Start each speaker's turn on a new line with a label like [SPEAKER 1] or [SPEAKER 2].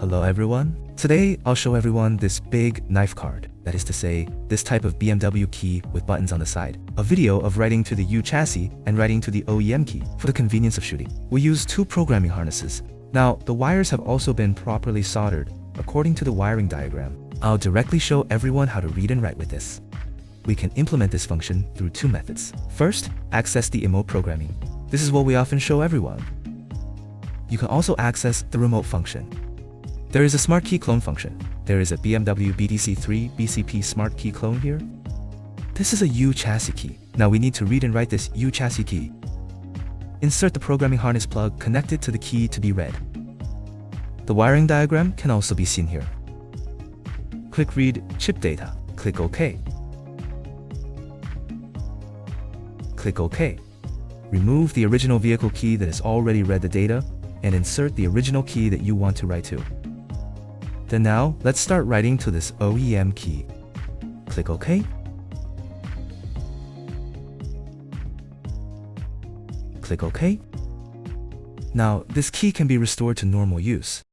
[SPEAKER 1] Hello everyone. Today I'll show everyone this big knife card, that is to say, this type of BMW key with buttons on the side. A video of writing to the U chassis and writing to the OEM key for the convenience of shooting. We use two programming harnesses. Now, the wires have also been properly soldered according to the wiring diagram. I'll directly show everyone how to read and write with this. We can implement this function through two methods. First, access the emote programming. This is what we often show everyone. You can also access the remote function. There is a smart key clone function. There is a BMW BDC3 BCP smart key clone here. This is a U chassis key. Now we need to read and write this U chassis key. Insert the programming harness plug connected to the key to be read. The wiring diagram can also be seen here. Click Read Chip Data. Click OK. Click OK. Remove the original vehicle key that has already read the data and insert the original key that you want to write to. Then now, let's start writing to this OEM key. Click OK. Click OK. Now, this key can be restored to normal use.